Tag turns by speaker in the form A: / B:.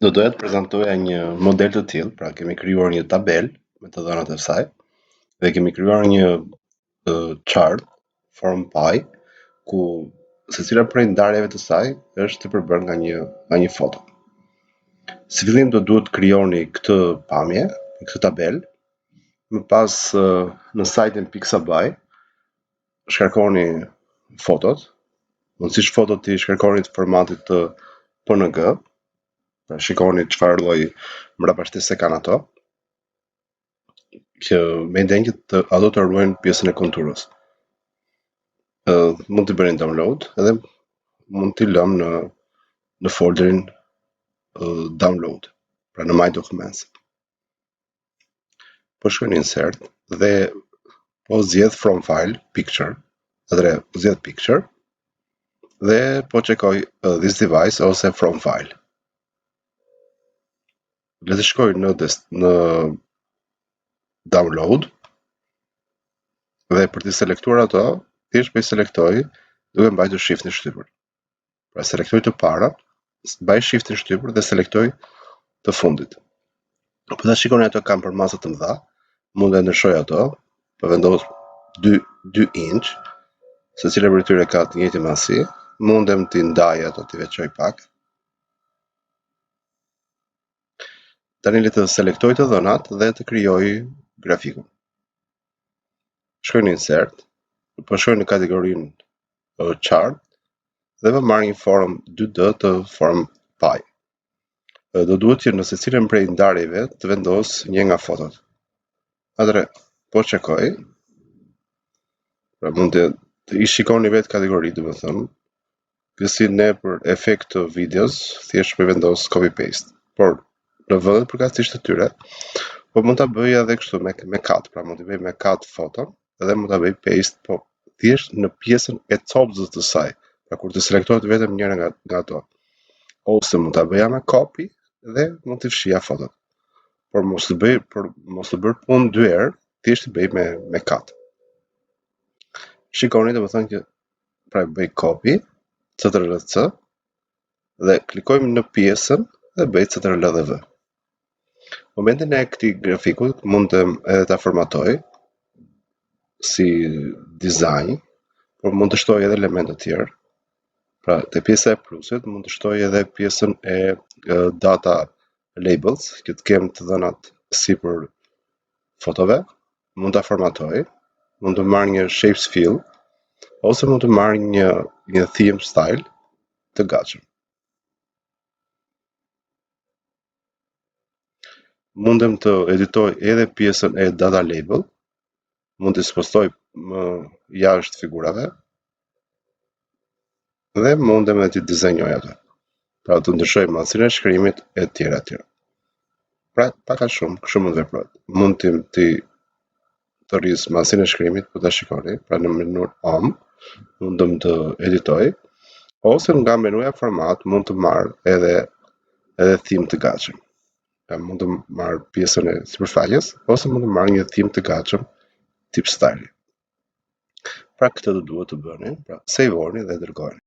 A: Do doja të prezantoja një model të tillë, pra kemi krijuar një tabelë me të dhënat e saj dhe kemi krijuar një chart form pie ku secila prej ndarjeve të saj është e përbërë nga një foto. Si fillim do duhet të krijoni këtë pamje, këtë tabelë. Më pas në sajtin Pixabay shkarkoni fotot, mundësisht fotot i shkarkoni të formatit të PNG, pra shikoni çfarë lloj mbrapashtëse kanë ato, që me intenjë të ato të ruajnë pjesën e konturës. Mund të bëni download edhe mund t'i lëm në folderin download, pra në my documents. Po shkoj në insert dhe po zgjedh from file picture, atëre zgjedh picture dhe po checkoj this device ose from file. Le të shkoj në download dhe për të selektuar ato, thjesht po i selektoj duke mbajtur shiftin shtypur. Pra selektoj të parat, mbaj shiftin shtypur dhe selektoj të fundit. Po ta shikoni ato kanë përmasa të mëdha, mund të ndryshoj ato, po vendos 2 inch, secila prej tyre ka të njëjtin masi, mundem t'i ndaj ato, t'i veçoj pak. Tani le të selektoj të dhënat dhe të krijoj grafikun. Shkoj në insert, po shkoj në kategorinë chart dhe po marr një form 2D të form pie. Do duhet që në secilën prej ndarjeve të vendos një nga fotot. Atëre, po checkoj, pra mund të i shikoni vetë kategori, domethënë, si ne për efekt të videos, thjesht po vendos copy paste. Por në vendet përkatësisht të tyre, po mund ta bëj edhe kështu me cut, pra mund t'i bëj me cut foton dhe mund ta bëj paste, po thjesht në pjesën e copëzës të saj, pra kur të selektohet vetëm njëra nga ato. Ose mund ta bëja me copy dhe mund të fshija fotot. Por mos të bërë punë dy herë, thjesht i bëj me cut. Shikoni domethënë që pra bëj copy, CTRL-C dhe klikojmë në pjesën dhe bëj CTRL-V. Momentin e këtij grafiku mundem edhe ta formatoj si design, por mund të shtoj edhe elemente të tjerë. Pra te pjesa e plusit mund të shtoj edhe pjesën e data labels, që të kem të dhënat sipër fotove, mund ta formatoj, mund të marr një shapes fill ose mund të marr një theme style të gatshëm. Mundem të editoj edhe pjesën e data label, mund të spostoj më jashtë figurave dhe mundem edhe të dizainoj ato. Pra të ndryshoj masinë e shkrimit e tjera. Pra pak a shumë, kështu mund veprohet. Mund të rris masinë e shkrimit, po ta shikoni, pra në menun home, mundem të editoj, ose nga menuja format mund të marr edhe theme të gatshëm. Pra mund të marr pjesën e sipërfaqes, ose mund të marr një theme të gatshëm tip style. Pra këtë do duhet të bëni, pra saveoni dhe dërgojeni.